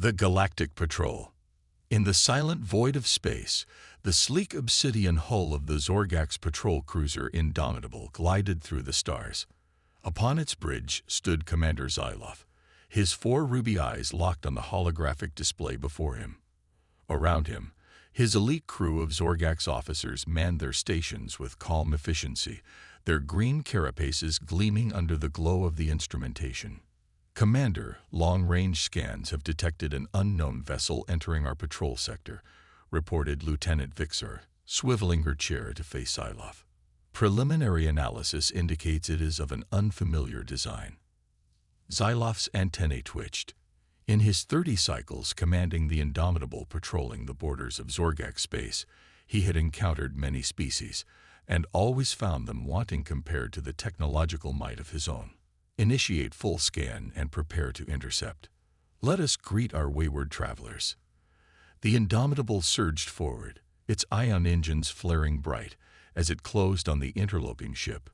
The Galactic Patrol. In the silent void of space, the sleek obsidian hull of the Zorgax patrol cruiser Indomitable glided through the stars. Upon its bridge stood Commander Xyloth, his four ruby eyes locked on the holographic display before him. Around him, his elite crew of Zorgax officers manned their stations with calm efficiency, their green carapaces gleaming under the glow of the instrumentation. "Commander, long-range scans have detected an unknown vessel entering our patrol sector," reported Lieutenant Vixar, swiveling her chair to face Xyloth. "Preliminary analysis indicates it is of an unfamiliar design." Xyloth's antennae twitched. In his 30 cycles commanding the Indomitable patrolling the borders of Zorgax space, he had encountered many species, and always found them wanting compared to the technological might of his own. "Initiate full scan and prepare to intercept. Let us greet our wayward travelers." The Indomitable surged forward, its ion engines flaring bright as it closed on the interloping ship.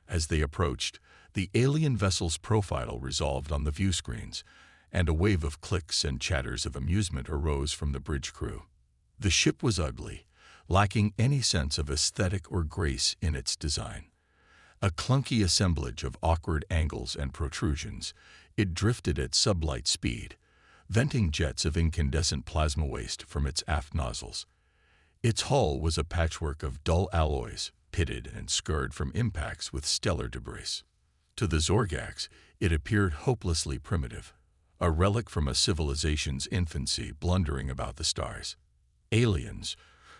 As they approached, the alien vessel's profile resolved on the view screens, and a wave of clicks and chatters of amusement arose from the bridge crew. The ship was ugly, lacking any sense of aesthetic or grace in its design. A clunky assemblage of awkward angles and protrusions, it drifted at sublight speed, venting jets of incandescent plasma waste from its aft nozzles. Its hull was a patchwork of dull alloys, pitted and scarred from impacts with stellar debris. To the Zorgax, it appeared hopelessly primitive, a relic from a civilization's infancy blundering about the stars. "Aliens,"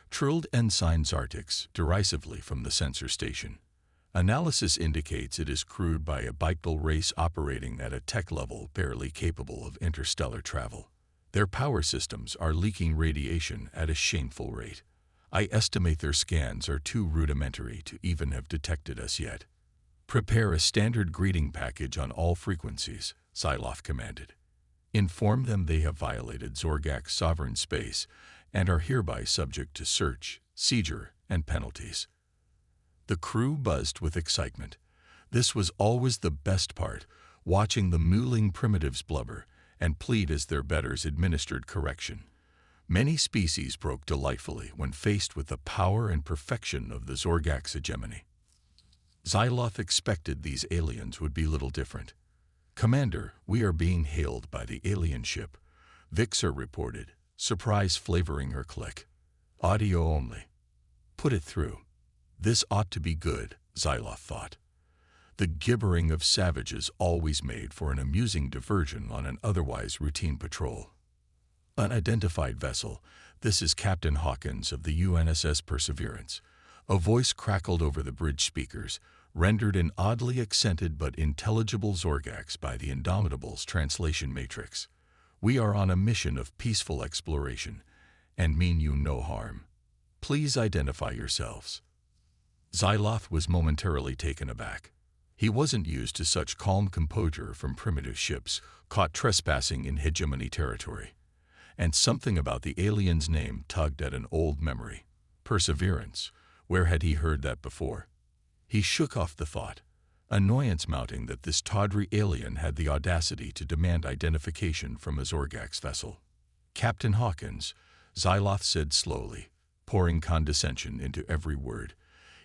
trilled Ensign Zartix derisively from the sensor station. "Analysis indicates it is crewed by a bipedal race operating at a tech level barely capable of interstellar travel. Their power systems are leaking radiation at a shameful rate. I estimate their scans are too rudimentary to even have detected us yet." "Prepare a standard greeting package on all frequencies," Xyloth commanded. "Inform them they have violated Zorgax sovereign space and are hereby subject to search, seizure, and penalties." The crew buzzed with excitement. This was always the best part, watching the mooling primitives blubber and plead as their betters administered correction. Many species broke delightfully when faced with the power and perfection of the Zorgax hegemony. Xyloth expected these aliens would be little different. "Commander, we are being hailed by the alien ship," Vixar reported, surprise flavoring her click. "Audio only." "Put it through." This ought to be good, Xyloth thought. The gibbering of savages always made for an amusing diversion on an otherwise routine patrol. "Unidentified vessel, this is Captain Hawkins of the UNSS Perseverance." A voice crackled over the bridge speakers, rendered in oddly accented but intelligible Zorgax by the Indomitable's translation matrix. "We are on a mission of peaceful exploration, and mean you no harm. Please identify yourselves." Xyloth was momentarily taken aback. He wasn't used to such calm composure from primitive ships caught trespassing in hegemony territory. And something about the alien's name tugged at an old memory. Perseverance. Where had he heard that before? He shook off the thought, annoyance mounting that this tawdry alien had the audacity to demand identification from a Zorgax vessel. "Captain Hawkins," Xyloth said slowly, pouring condescension into every word,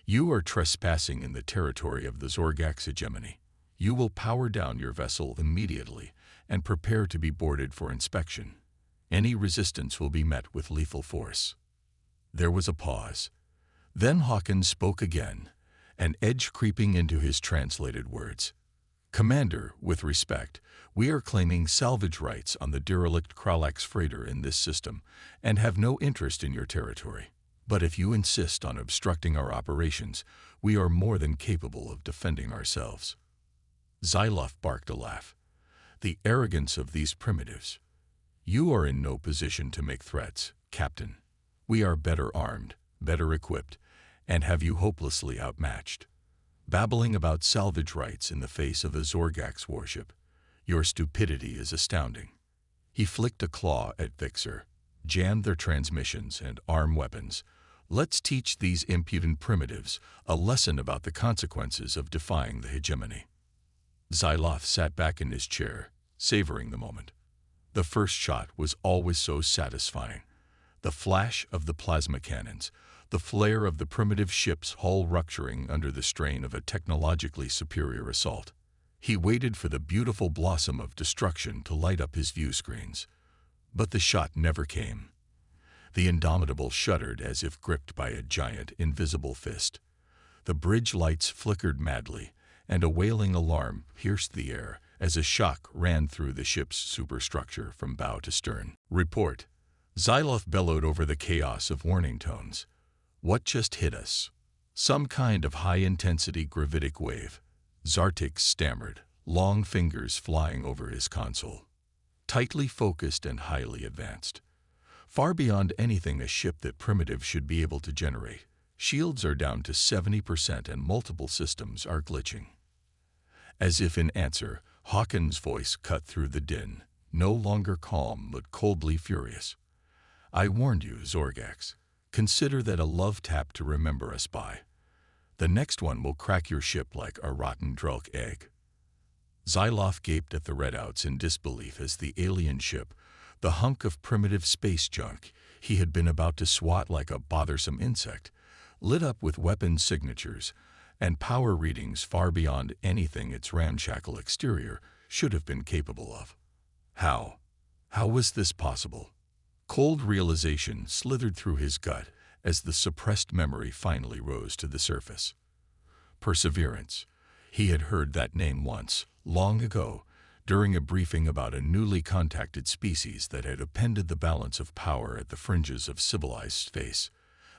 "you are trespassing in the territory of the Zorgax hegemony. You will power down your vessel immediately and prepare to be boarded for inspection. Any resistance will be met with lethal force." There was a pause. Then Hawkins spoke again, an edge creeping into his translated words. "Commander, with respect, we are claiming salvage rights on the derelict Kralax freighter in this system and have no interest in your territory. But if you insist on obstructing our operations, we are more than capable of defending ourselves." Xyloth barked a laugh. "The arrogance of these primitives. You are in no position to make threats, Captain. We are better armed, better equipped, and have you hopelessly outmatched. Babbling about salvage rights in the face of a Zorgax warship. Your stupidity is astounding." He flicked a claw at Vixar, jammed their transmissions and arm weapons. "Let's teach these impudent primitives a lesson about the consequences of defying the hegemony." Xyloth sat back in his chair, savoring the moment. The first shot was always so satisfying. The flash of the plasma cannons, the flare of the primitive ship's hull rupturing under the strain of a technologically superior assault. He waited for the beautiful blossom of destruction to light up his view screens. But the shot never came. The Indomitable shuddered as if gripped by a giant, invisible fist. The bridge lights flickered madly, and a wailing alarm pierced the air as a shock ran through the ship's superstructure from bow to stern. "Report." Xyloth bellowed over the chaos of warning tones. "What just hit us?" "Some kind of high-intensity gravitic wave," Zartik stammered, long fingers flying over his console. "Tightly focused and highly advanced. Far beyond anything a ship that primitive should be able to generate. Shields are down to 70% and multiple systems are glitching." As if in answer, Hawkins' voice cut through the din, no longer calm but coldly furious. "I warned you, Zorgax. Consider that a love tap to remember us by. The next one will crack your ship like a rotten Drelk egg." Xyloth gaped at the redouts in disbelief as the alien ship, the hunk of primitive space junk he had been about to swat like a bothersome insect, lit up with weapon signatures and power readings far beyond anything its ramshackle exterior should have been capable of. How? How was this possible? Cold realization slithered through his gut as the suppressed memory finally rose to the surface. Perseverance. He had heard that name once, long ago, during a briefing about a newly contacted species that had upended the balance of power at the fringes of civilized space.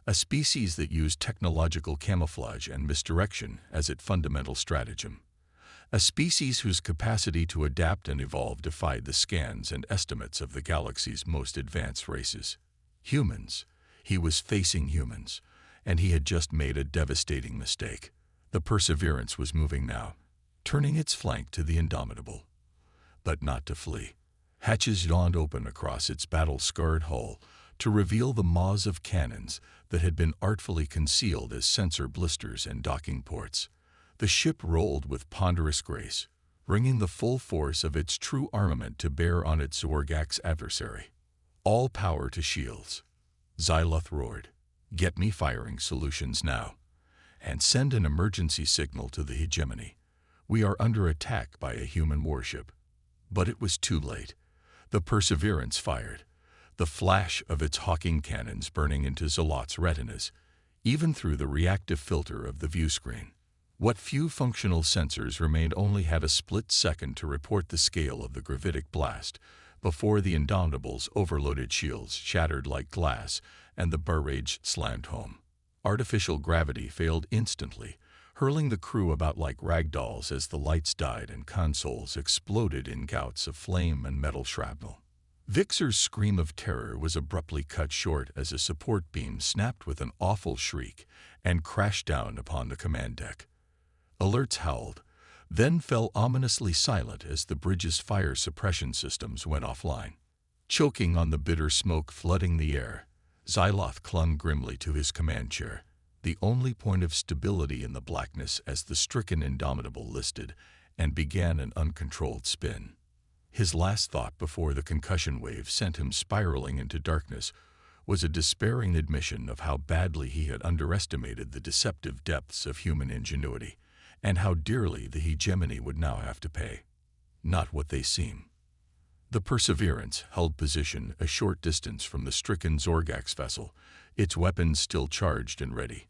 A species that used technological camouflage and misdirection as its fundamental stratagem. A species whose capacity to adapt and evolve defied the scans and estimates of the galaxy's most advanced races. Humans. He was facing humans, and he had just made a devastating mistake. The Perseverance was moving now, turning its flank to the Indomitable. But not to flee. Hatches yawned open across its battle-scarred hull to reveal the maws of cannons that had been artfully concealed as sensor blisters and docking ports. The ship rolled with ponderous grace, bringing the full force of its true armament to bear on its Zorgax adversary. "All power to shields," Xyloth roared. "Get me firing solutions now. And send an emergency signal to the hegemony. We are under attack by a human warship." But it was too late. The Perseverance fired, the flash of its hawking cannons burning into Xyloth's retinas, even through the reactive filter of the view screen. What few functional sensors remained only had a split second to report the scale of the gravitic blast before the Indomitable's overloaded shields shattered like glass and the barrage slammed home. Artificial gravity failed instantly, hurling the crew about like ragdolls as the lights died and consoles exploded in gouts of flame and metal shrapnel. Vixer's scream of terror was abruptly cut short as a support beam snapped with an awful shriek and crashed down upon the command deck. Alerts howled, then fell ominously silent as the bridge's fire suppression systems went offline. Choking on the bitter smoke flooding the air, Xyloth clung grimly to his command chair, the only point of stability in the blackness as the stricken Indomitable listed and began an uncontrolled spin. His last thought before the concussion wave sent him spiraling into darkness was a despairing admission of how badly he had underestimated the deceptive depths of human ingenuity, and how dearly the hegemony would now have to pay. Not what they seem. The Perseverance held position a short distance from the stricken Zorgax vessel, its weapons still charged and ready.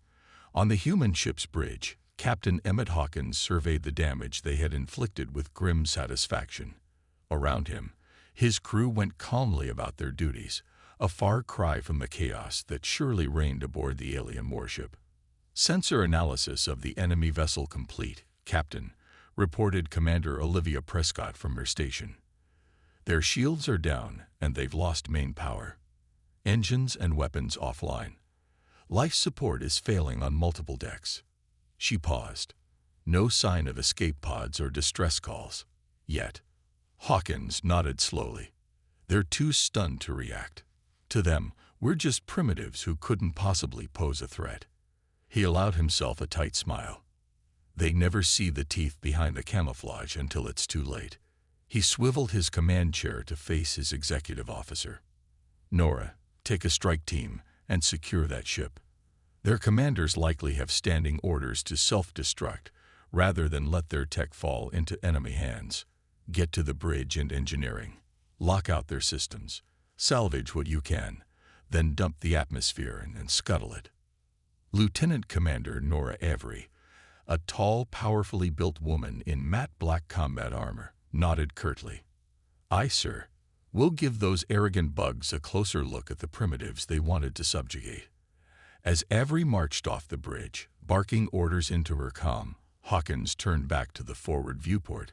On the human ship's bridge, Captain Emmett Hawkins surveyed the damage they had inflicted with grim satisfaction. Around him, his crew went calmly about their duties, a far cry from the chaos that surely reigned aboard the alien warship. "Sensor analysis of the enemy vessel complete, Captain," reported Commander Olivia Prescott from her station. "Their shields are down, and they've lost main power. Engines and weapons offline. Life support is failing on multiple decks." She paused. No sign of escape pods or distress calls. Yet. Hawkins nodded slowly. "They're too stunned to react. To them, we're just primitives who couldn't possibly pose a threat." He allowed himself a tight smile. "They never see the teeth behind the camouflage until it's too late. He swiveled his command chair to face his executive officer. "Nora, take a strike team and secure that ship. Their commanders likely have standing orders to self-destruct rather than let their tech fall into enemy hands. Get to the bridge and engineering. Lock out their systems. Salvage what you can, then dump the atmosphere and scuttle it." Lieutenant Commander Nora Avery, a tall, powerfully built woman in matte black combat armor, nodded curtly. "Aye, sir. We'll give those arrogant bugs a closer look at the primitives they wanted to subjugate." As Avery marched off the bridge, barking orders into her comm, Hawkins turned back to the forward viewport,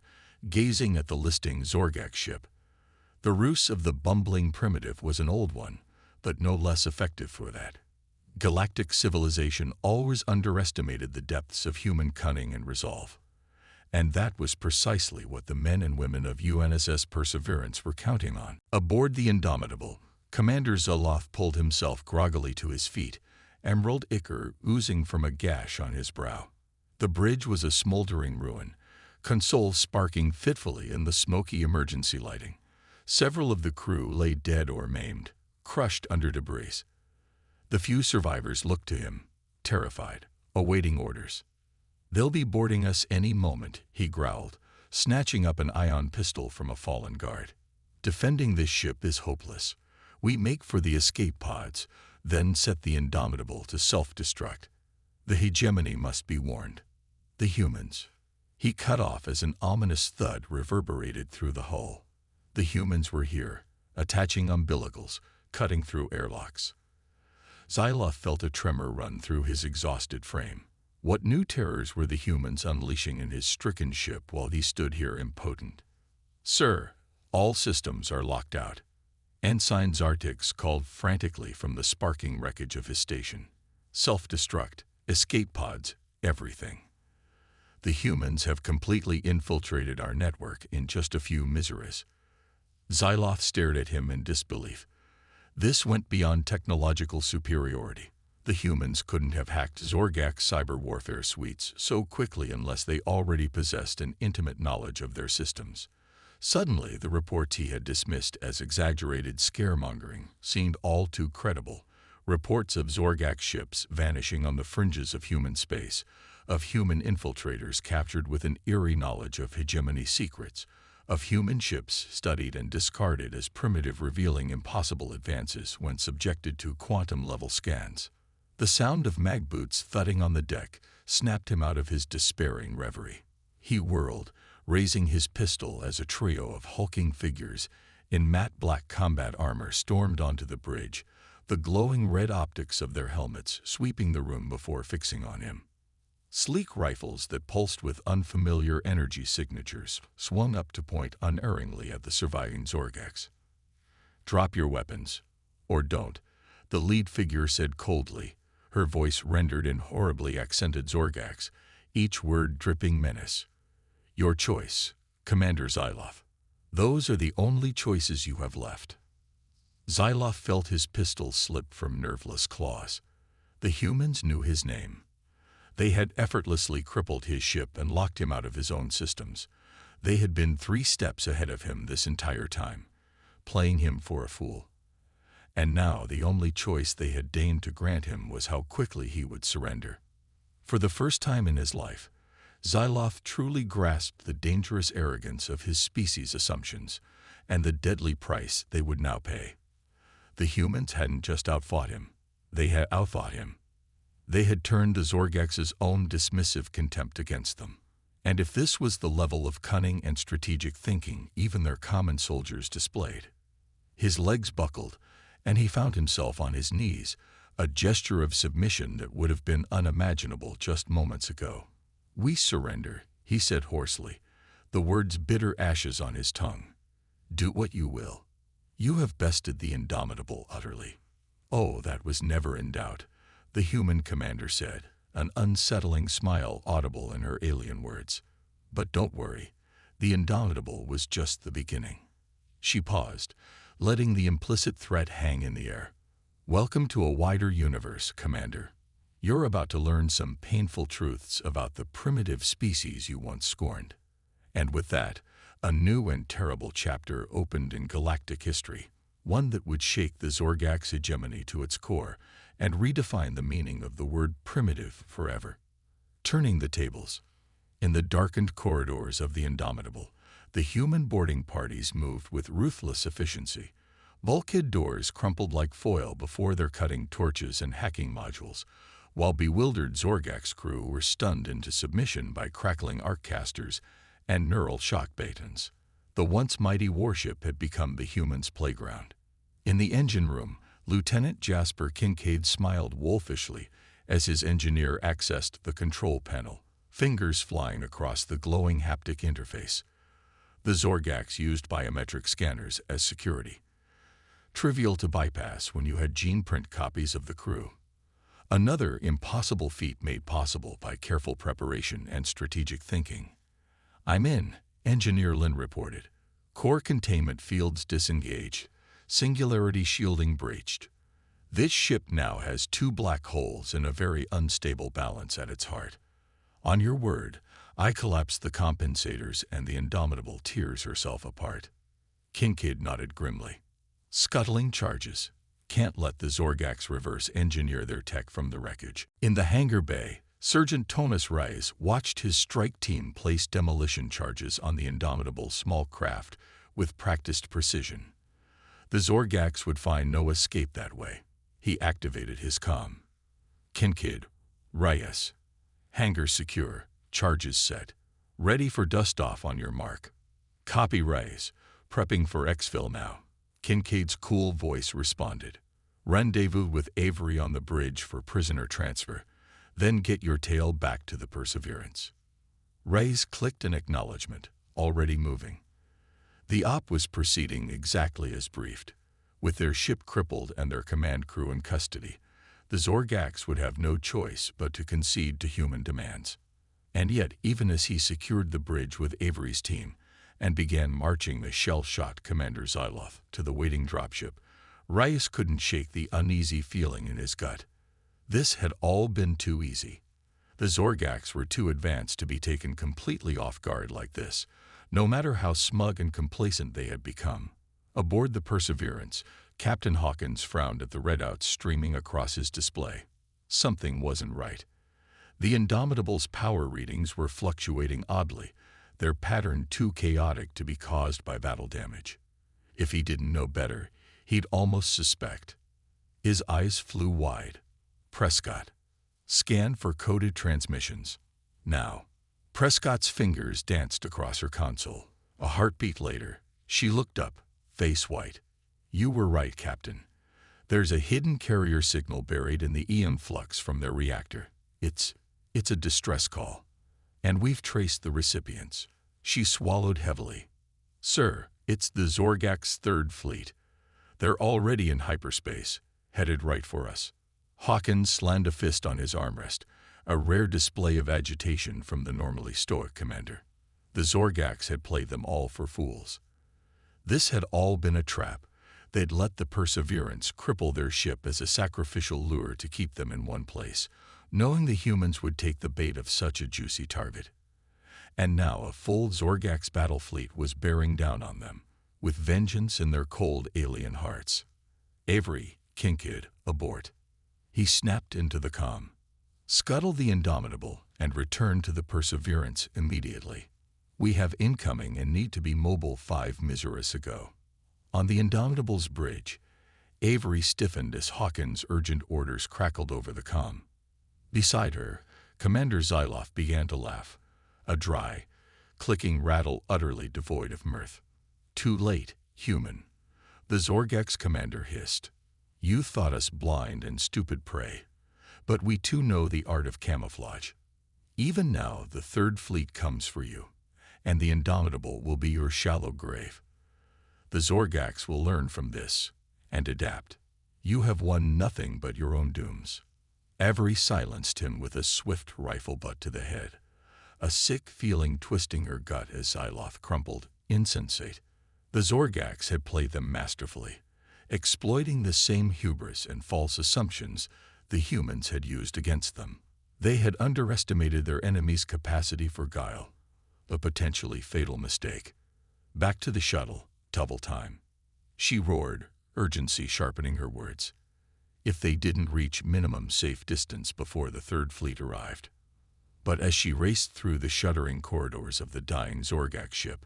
gazing at the listing Zorgak ship. The ruse of the bumbling primitive was an old one, but no less effective for that. Galactic civilization always underestimated the depths of human cunning and resolve. And that was precisely what the men and women of UNSS Perseverance were counting on. Aboard the Indomitable, Commander Zaloff pulled himself groggily to his feet, emerald ichor oozing from a gash on his brow. The bridge was a smoldering ruin, consoles sparking fitfully in the smoky emergency lighting. Several of the crew lay dead or maimed, crushed under debris. The few survivors looked to him, terrified, awaiting orders. "They'll be boarding us any moment," he growled, snatching up an ion pistol from a fallen guard. "Defending this ship is hopeless. We make for the escape pods, then set the Indomitable to self-destruct. The hegemony must be warned. The humans." He cut off as an ominous thud reverberated through the hull. The humans were here, attaching umbilicals, cutting through airlocks. Zaloff felt a tremor run through his exhausted frame. What new terrors were the humans unleashing in his stricken ship while he stood here impotent? "Sir, all systems are locked out." Ensign Zartix called frantically from the sparking wreckage of his station. "Self-destruct, escape pods, everything. The humans have completely infiltrated our network in just a few miseries." Zaloff stared at him in disbelief. This went beyond technological superiority. The humans couldn't have hacked Zorgak's cyber warfare suites so quickly unless they already possessed an intimate knowledge of their systems. Suddenly, the reports he had dismissed as exaggerated scaremongering seemed all too credible. Reports of Zorgak ships vanishing on the fringes of human space, of human infiltrators captured with an eerie knowledge of hegemony secrets, of human ships studied and discarded as primitive, revealing impossible advances when subjected to quantum-level scans. The sound of mag boots thudding on the deck snapped him out of his despairing reverie. He whirled, raising his pistol as a trio of hulking figures in matte black combat armor stormed onto the bridge, the glowing red optics of their helmets sweeping the room before fixing on him. Sleek rifles that pulsed with unfamiliar energy signatures swung up to point unerringly at the surviving Zorgaks. "Drop your weapons, or don't," the lead figure said coldly, her voice rendered in horribly accented Zorgaks, each word dripping menace. "Your choice, Commander Zaloff. Those are the only choices you have left." Zaloff felt his pistol slip from nerveless claws. The humans knew his name. They had effortlessly crippled his ship and locked him out of his own systems. They had been 3 steps ahead of him this entire time, playing him for a fool. And now the only choice they had deigned to grant him was how quickly he would surrender. For the first time in his life, Zaloff truly grasped the dangerous arrogance of his species' assumptions and the deadly price they would now pay. The humans hadn't just outfought him, they had outthought him. They had turned the Zorgaks' own dismissive contempt against them. And if this was the level of cunning and strategic thinking even their common soldiers displayed, his legs buckled, and he found himself on his knees, a gesture of submission that would have been unimaginable just moments ago. "We surrender," he said hoarsely, the words bitter ashes on his tongue. "Do what you will. You have bested the Indomitable utterly." "Oh, that was never in doubt," the human commander said, an unsettling smile audible in her alien words. "But don't worry, the Indomitable was just the beginning." She paused, letting the implicit threat hang in the air. "Welcome to a wider universe, Commander. You're about to learn some painful truths about the primitive species you once scorned." And with that, A new and terrible chapter opened in galactic history, one that would shake the Zorgak's hegemony to its core and redefine the meaning of the word primitive forever. Turning the tables. In the darkened corridors of the Indomitable, the human boarding parties moved with ruthless efficiency. Bulkhead doors crumpled like foil before their cutting torches and hacking modules, while bewildered Zorgak's crew were stunned into submission by crackling arc casters and neural shock batons. The once mighty warship had become the humans' playground. In the engine room, Lieutenant Jasper Kincaid smiled wolfishly as his engineer accessed the control panel, fingers flying across the glowing haptic interface. The Zorgaks used biometric scanners as security. Trivial to bypass when you had gene print copies of the crew. Another impossible feat made possible by careful preparation and strategic thinking. "I'm in," Engineer Lin reported. "Core containment fields disengaged, singularity shielding breached. This ship now has 2 black holes and a very unstable balance at its heart. On your word, I collapsed the compensators and the Indomitable tears herself apart." Kincaid nodded grimly. "Scuttling charges. Can't let the Zorgaks reverse engineer their tech from the wreckage." In the hangar bay, Sergeant Tonus Reyes watched his strike team place demolition charges on the Indomitable's small craft with practiced precision. The Zorgaks would find no escape that way. He activated his comm. "Kincaid, Reyes. Hangar secure. Charges set. Ready for dust-off on your mark." "Copy, Reyes. Prepping for exfil now." Kincaid's cool voice responded. "Rendezvous with Avery on the bridge for prisoner transfer. Then get your tail back to the Perseverance." Reyes clicked an acknowledgement, already moving. The op was proceeding exactly as briefed. With their ship crippled and their command crew in custody, the Zorgaks would have no choice but to concede to human demands. And yet, even as he secured the bridge with Avery's team and began marching the shell-shocked Commander Zyloth to the waiting dropship, Reyes couldn't shake the uneasy feeling in his gut. This had all been too easy. The Zorgaks were too advanced to be taken completely off guard like this, no matter how smug and complacent they had become. Aboard the Perseverance, Captain Hawkins frowned at the readouts streaming across his display. Something wasn't right. The Indomitable's power readings were fluctuating oddly, their pattern too chaotic to be caused by battle damage. If he didn't know better, he'd almost suspect. His eyes flew wide. "Prescott. Scan for coded transmissions. Now." Prescott's fingers danced across her console. A heartbeat later, she looked up, face white. "You were right, Captain. There's a hidden carrier signal buried in the EM flux from their reactor. It's a distress call. And we've traced the recipients." She swallowed heavily. "Sir, it's the Zorgak's 3rd Fleet. They're already in hyperspace, headed right for us." Hawkins slammed a fist on his armrest, a rare display of agitation from the normally stoic commander. The Zorgaks had played them all for fools. This had all been a trap. They'd let the Perseverance cripple their ship as a sacrificial lure to keep them in one place, knowing the humans would take the bait of such a juicy target. And now a full Zorgaks battle fleet was bearing down on them, with vengeance in their cold alien hearts. "Avery, Kincaid, abort." He snapped into the comm. "Scuttle the Indomitable and return to the Perseverance immediately. We have incoming and need to be mobile 5 Miseris ago." On the Indomitable's bridge, Avery stiffened as Hawkins' urgent orders crackled over the comm. Beside her, Commander Zyloth began to laugh, a dry, clicking rattle utterly devoid of mirth. "Too late, human," the Zorgak's commander hissed. "You thought us blind and stupid prey, but we too know the art of camouflage. Even now the 3rd Fleet comes for you, and the Indomitable will be your shallow grave. The Zorgaks will learn from this and adapt. You have won nothing but your own dooms." Avery silenced him with a swift rifle butt to the head, a sick feeling twisting her gut as Zyloth crumpled, insensate. The Zorgaks had played them masterfully, exploiting the same hubris and false assumptions the humans had used against them. They had underestimated their enemy's capacity for guile, a potentially fatal mistake. Back to the shuttle, double time. She roared, urgency sharpening her words. If they didn't reach minimum safe distance before the Third Fleet arrived. But as she raced through the shuddering corridors of the dying Zorgax ship,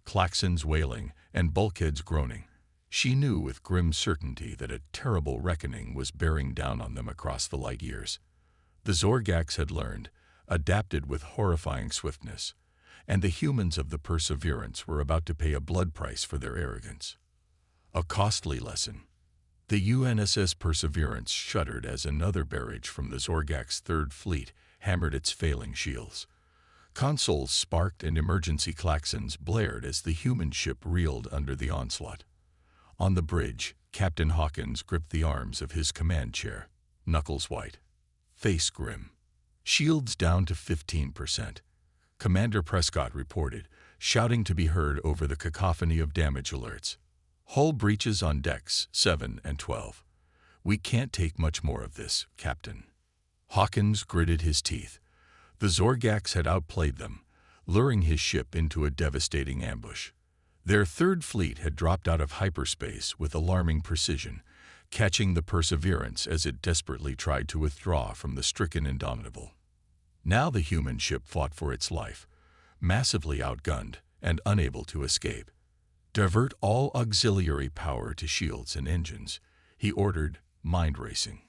claxons wailing and bulkheads groaning, she knew with grim certainty that a terrible reckoning was bearing down on them across the light years. The Zorgax had learned, adapted with horrifying swiftness, and the humans of the Perseverance were about to pay a blood price for their arrogance. A costly lesson. The UNSS Perseverance shuddered as another barrage from the Zorgax Third Fleet hammered its failing shields. Consoles sparked and emergency claxons blared as the human ship reeled under the onslaught. On the bridge, Captain Hawkins gripped the arms of his command chair, knuckles white, face grim. Shields down to 15%. Commander Prescott reported, shouting to be heard over the cacophony of damage alerts. Hull breaches on decks 7 and 12. We can't take much more of this, Captain. Hawkins gritted his teeth. The Zorgax had outplayed them, luring his ship into a devastating ambush. Their Third Fleet had dropped out of hyperspace with alarming precision, catching the Perseverance as it desperately tried to withdraw from the stricken Indomitable. Now the human ship fought for its life, massively outgunned and unable to escape. Divert all auxiliary power to shields and engines, he ordered, mind racing.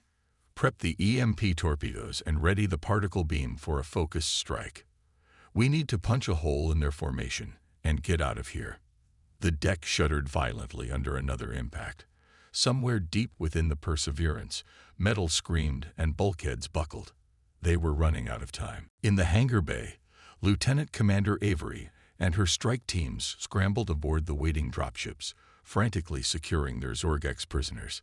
Prep the EMP torpedoes and ready the particle beam for a focused strike. We need to punch a hole in their formation and get out of here. The deck shuddered violently under another impact. Somewhere deep within the Perseverance, metal screamed and bulkheads buckled. They were running out of time. In the hangar bay, Lieutenant Commander Avery and her strike teams scrambled aboard the waiting dropships, frantically securing their Zorgax prisoners.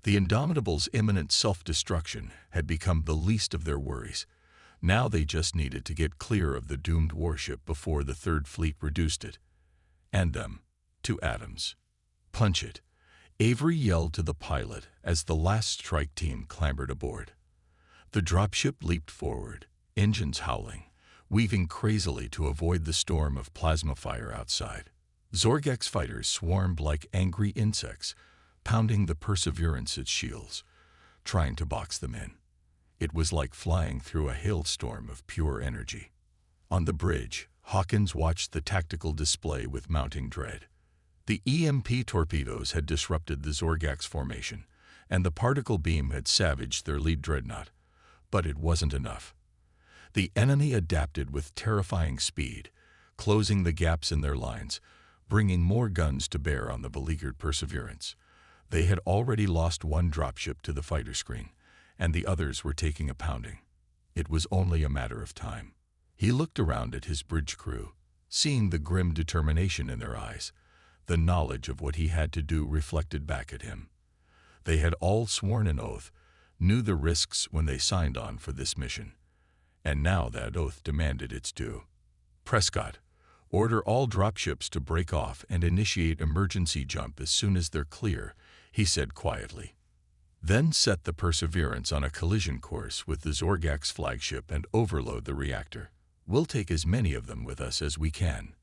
The Indomitable's imminent self-destruction had become the least of their worries. Now they just needed to get clear of the doomed warship before the Third Fleet reduced it. And them to atoms. Punch it, Avery yelled to the pilot as the last strike team clambered aboard. The dropship leaped forward, engines howling, weaving crazily to avoid the storm of plasma fire outside. Zorgax fighters swarmed like angry insects, pounding the Perseverance's shields, trying to box them in. It was like flying through a hailstorm of pure energy. On the bridge, Hawkins watched the tactical display with mounting dread. The EMP torpedoes had disrupted the Zorgax formation, and the particle beam had savaged their lead dreadnought. But it wasn't enough. The enemy adapted with terrifying speed, closing the gaps in their lines, bringing more guns to bear on the beleaguered Perseverance. They had already lost one dropship to the fighter screen, and the others were taking a pounding. It was only a matter of time. He looked around at his bridge crew, seeing the grim determination in their eyes. The knowledge of what he had to do reflected back at him. They had all sworn an oath, knew the risks when they signed on for this mission. And now that oath demanded its due. Prescott, order all dropships to break off and initiate emergency jump as soon as they're clear, he said quietly. Then set the Perseverance on a collision course with the Zorgax flagship and overload the reactor. We'll take as many of them with us as we can.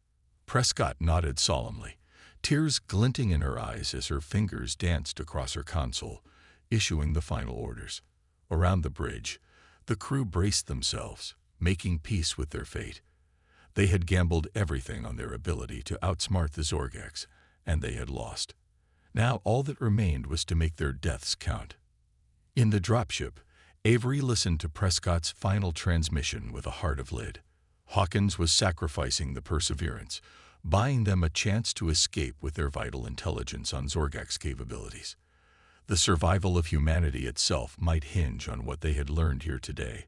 Prescott nodded solemnly, tears glinting in her eyes as her fingers danced across her console, issuing the final orders. Around the bridge, the crew braced themselves, making peace with their fate. They had gambled everything on their ability to outsmart the Zorgax, and they had lost. Now all that remained was to make their deaths count. In the dropship, Avery listened to Prescott's final transmission with a heart of lead. Hawkins was sacrificing the Perseverance, buying them a chance to escape with their vital intelligence on Zorgax capabilities. The survival of humanity itself might hinge on what they had learned here today,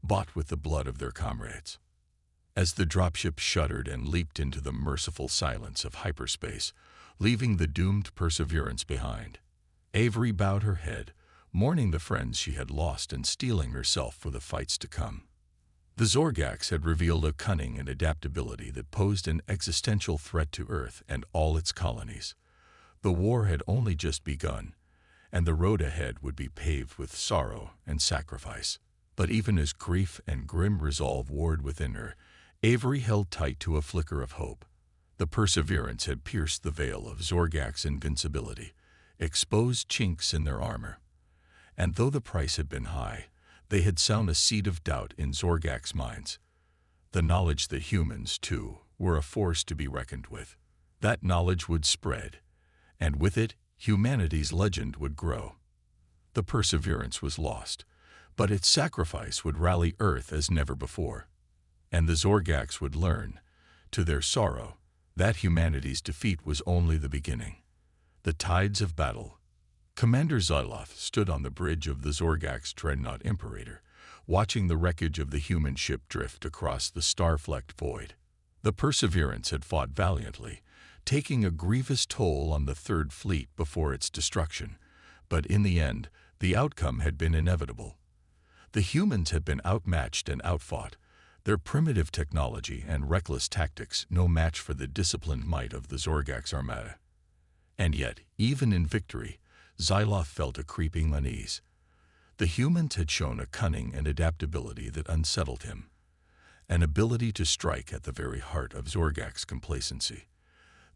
bought with the blood of their comrades. As the dropship shuddered and leaped into the merciful silence of hyperspace, leaving the doomed Perseverance behind, Avery bowed her head, mourning the friends she had lost and steeling herself for the fights to come. The Zorgax had revealed a cunning and adaptability that posed an existential threat to Earth and all its colonies. The war had only just begun, and the road ahead would be paved with sorrow and sacrifice. But even as grief and grim resolve warred within her, Avery held tight to a flicker of hope. The Perseverance had pierced the veil of Zorgak's invincibility, exposed chinks in their armor. And though the price had been high, they had sown a seed of doubt in Zorgak's minds. The knowledge that humans, too, were a force to be reckoned with. That knowledge would spread, and with it, humanity's legend would grow. The Perseverance was lost, but its sacrifice would rally Earth as never before. And the Zorgaks would learn, to their sorrow, that humanity's defeat was only the beginning. The tides of battle. Commander Zyloth stood on the bridge of the Zorgak's dreadnought Imperator, watching the wreckage of the human ship drift across the star-flecked void. The Perseverance had fought valiantly, taking a grievous toll on the Third Fleet before its destruction, but in the end, the outcome had been inevitable. The humans had been outmatched and outfought, their primitive technology and reckless tactics no match for the disciplined might of the Zorgak's armada. And yet, even in victory, Zyloth felt a creeping unease. The humans had shown a cunning and adaptability that unsettled him, an ability to strike at the very heart of Zorgak's complacency.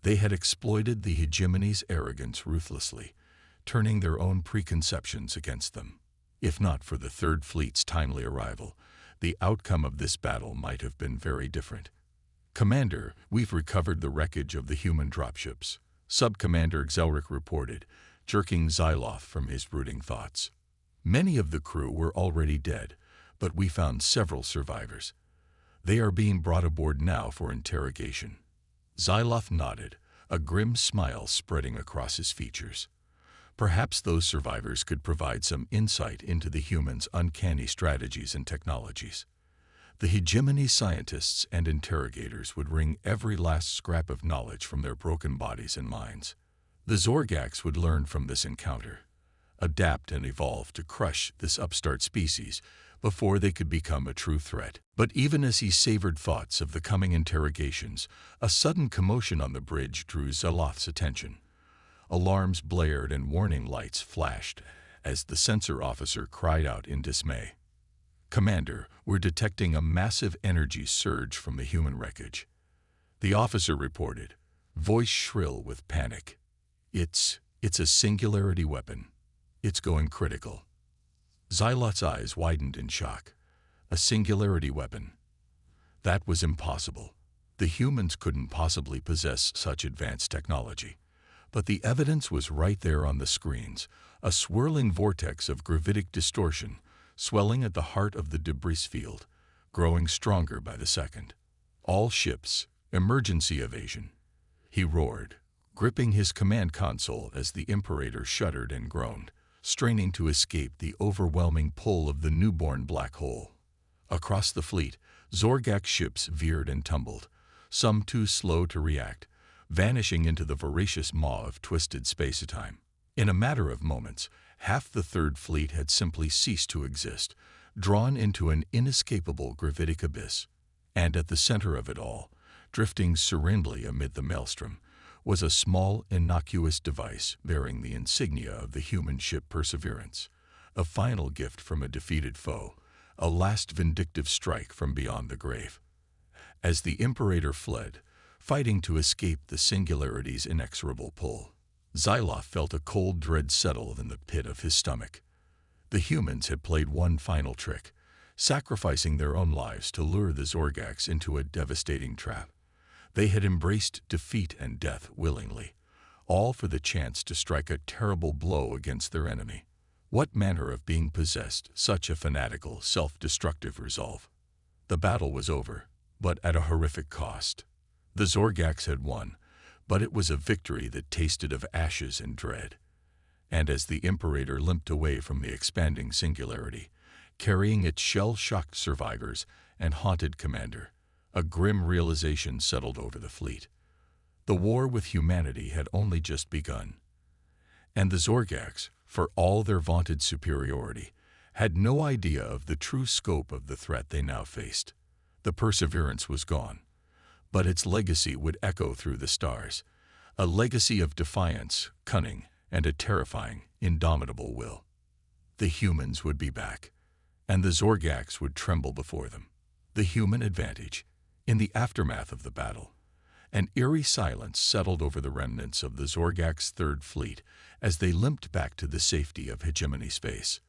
They had exploited the hegemony's arrogance ruthlessly, turning their own preconceptions against them. If not for the Third Fleet's timely arrival, the outcome of this battle might have been very different. "Commander, we've recovered the wreckage of the human dropships," Sub-Commander Xelric reported, jerking Zyloth from his brooding thoughts. "Many of the crew were already dead, but we found several survivors. They are being brought aboard now for interrogation." Zyloth nodded, a grim smile spreading across his features. Perhaps those survivors could provide some insight into the humans' uncanny strategies and technologies. The hegemony scientists and interrogators would wring every last scrap of knowledge from their broken bodies and minds. The Zorgaks would learn from this encounter, adapt and evolve to crush this upstart species before they could become a true threat. But even as he savored thoughts of the coming interrogations, a sudden commotion on the bridge drew Zyloth's attention. Alarms blared and warning lights flashed as the sensor officer cried out in dismay. "Commander, we're detecting a massive energy surge from the human wreckage," the officer reported, voice shrill with panic. It's a singularity weapon. It's going critical." Zyloth's eyes widened in shock. A singularity weapon. That was impossible. The humans couldn't possibly possess such advanced technology. But the evidence was right there on the screens, a swirling vortex of gravitic distortion, swelling at the heart of the debris field, growing stronger by the second. "All ships, emergency evasion," he roared, gripping his command console as the Imperator shuddered and groaned, straining to escape the overwhelming pull of the newborn black hole. Across the fleet, Zorgak ships veered and tumbled, some too slow to react, vanishing into the voracious maw of twisted space-time. In a matter of moments, half the Third Fleet had simply ceased to exist, drawn into an inescapable gravitic abyss. And at the center of it all, drifting serenely amid the maelstrom, was a small, innocuous device bearing the insignia of the human ship Perseverance, a final gift from a defeated foe, a last vindictive strike from beyond the grave. As the Imperator fled, fighting to escape the singularity's inexorable pull, Zyloth felt a cold dread settle in the pit of his stomach. The humans had played one final trick, sacrificing their own lives to lure the Zorgaks into a devastating trap. They had embraced defeat and death willingly, all for the chance to strike a terrible blow against their enemy. What manner of being possessed such a fanatical, self-destructive resolve? The battle was over, but at a horrific cost. The Zorgaks had won, but it was a victory that tasted of ashes and dread. And as the Imperator limped away from the expanding singularity, carrying its shell-shocked survivors and haunted commander, a grim realization settled over the fleet. The war with humanity had only just begun. And the Zorgaks, for all their vaunted superiority, had no idea of the true scope of the threat they now faced. The Perseverance was gone, but its legacy would echo through the stars, a legacy of defiance, cunning, and a terrifying, indomitable will. The humans would be back, and the Zorgaks would tremble before them. The human advantage, in the aftermath of the battle, An eerie silence settled over the remnants of the Zorgak's Third Fleet as they limped back to the safety of hegemony space.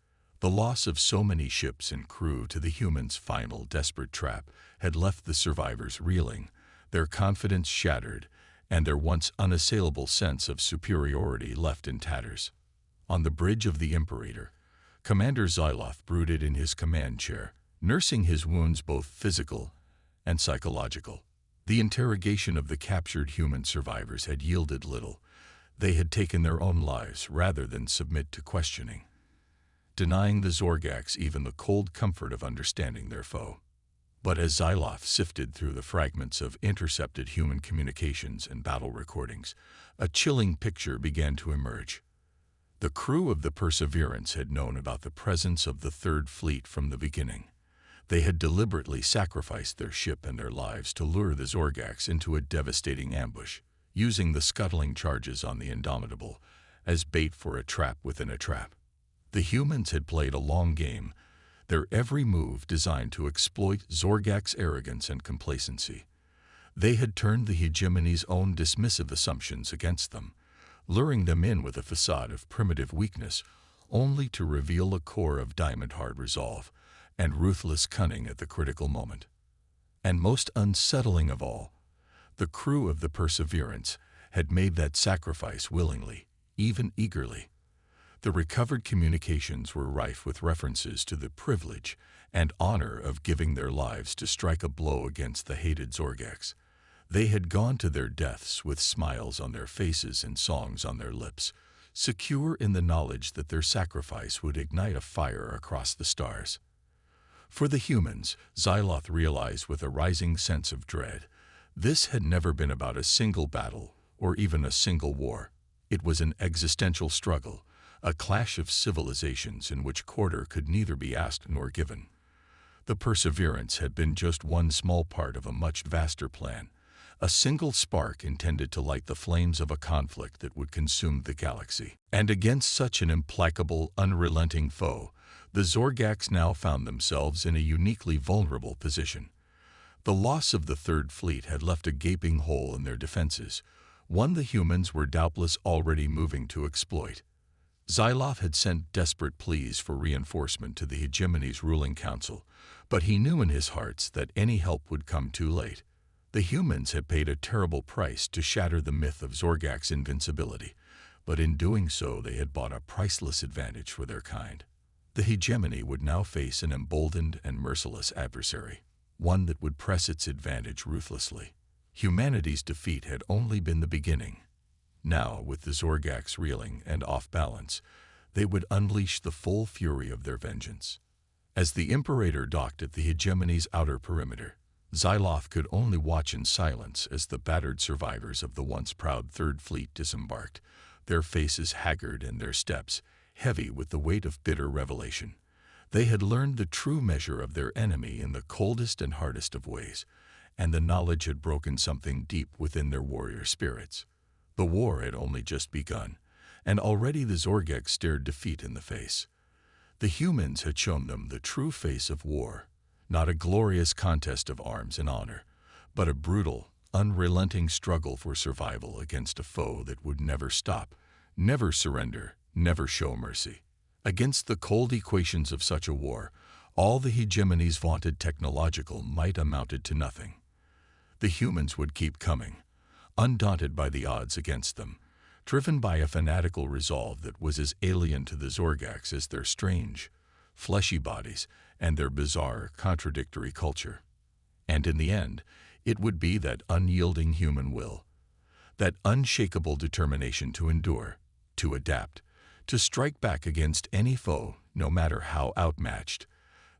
The loss of so many ships and crew to the humans' final desperate trap had left the survivors reeling, their confidence shattered, and their once unassailable sense of superiority left in tatters. On the bridge of the Imperator, Commander Xyloth brooded in his command chair, nursing his wounds both physical and psychological. The interrogation of the captured human survivors had yielded little. They had taken their own lives rather than submit to questioning, denying the Zorgaks even the cold comfort of understanding their foe. But as Xyloth sifted through the fragments of intercepted human communications and battle recordings, a chilling picture began to emerge. The crew of the Perseverance had known about the presence of the Third Fleet from the beginning. They had deliberately sacrificed their ship and their lives to lure the Zorgaks into a devastating ambush, using the scuttling charges on the Indomitable as bait for a trap within a trap. The humans had played a long game, their every move designed to exploit Zorgak's arrogance and complacency. They had turned the hegemony's own dismissive assumptions against them, luring them in with a facade of primitive weakness, only to reveal a core of diamond-hard resolve and ruthless cunning at the critical moment. And most unsettling of all, the crew of the Perseverance had made that sacrifice willingly, even eagerly. The recovered communications were rife with references to the privilege and honor of giving their lives to strike a blow against the hated Zorgaks. They had gone to their deaths with smiles on their faces and songs on their lips, secure in the knowledge that their sacrifice would ignite a fire across the stars. For the humans, Xyloth realized with a rising sense of dread, this had never been about a single battle or even a single war. It was an existential struggle, a clash of civilizations in which quarter could neither be asked nor given. The Perseverance had been just one small part of a much vaster plan, a single spark intended to light the flames of a conflict that would consume the galaxy. And against such an implacable, unrelenting foe, the Zorgaks now found themselves in a uniquely vulnerable position. The loss of the Third Fleet had left a gaping hole in their defenses, one the humans were doubtless already moving to exploit. Xyloth had sent desperate pleas for reinforcement to the hegemony's ruling council, but he knew in his heart that any help would come too late. The humans had paid a terrible price to shatter the myth of Zorgak's invincibility, but in doing so they had bought a priceless advantage for their kind. The hegemony would now face an emboldened and merciless adversary, one that would press its advantage ruthlessly. Humanity's defeat had only been the beginning. Now, with the Zorgaks reeling and off balance, they would unleash the full fury of their vengeance. As the Imperator docked at the hegemony's outer perimeter, Xyloth could only watch in silence as the battered survivors of the once proud Third Fleet disembarked, their faces haggard and their steps heavy with the weight of bitter revelation. They had learned the true measure of their enemy in the coldest and hardest of ways, and the knowledge had broken something deep within their warrior spirits. The war had only just begun, and already the Zorgaks stared defeat in the face. The humans had shown them the true face of war, not a glorious contest of arms and honor, but a brutal, unrelenting struggle for survival against a foe that would never stop, never surrender, never show mercy. Against the cold equations of such a war, all the hegemony's vaunted technological might amounted to nothing. The humans would keep coming, undaunted by the odds against them, driven by a fanatical resolve that was as alien to the Zorgaks as their strange, fleshy bodies and their bizarre, contradictory culture. And in the end, it would be that unyielding human will, that unshakable determination to endure, to adapt, to strike back against any foe, no matter how outmatched,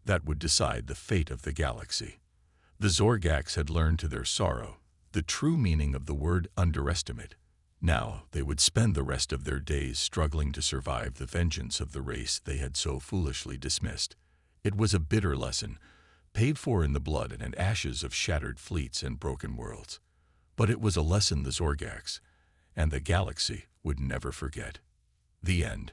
that would decide the fate of the galaxy. The Zorgaks had learned to their sorrow the true meaning of the word underestimate. Now they would spend the rest of their days struggling to survive the vengeance of the race they had so foolishly dismissed. It was a bitter lesson, paid for in the blood and ashes of shattered fleets and broken worlds. But it was a lesson the Zorgaks and the galaxy would never forget. The end.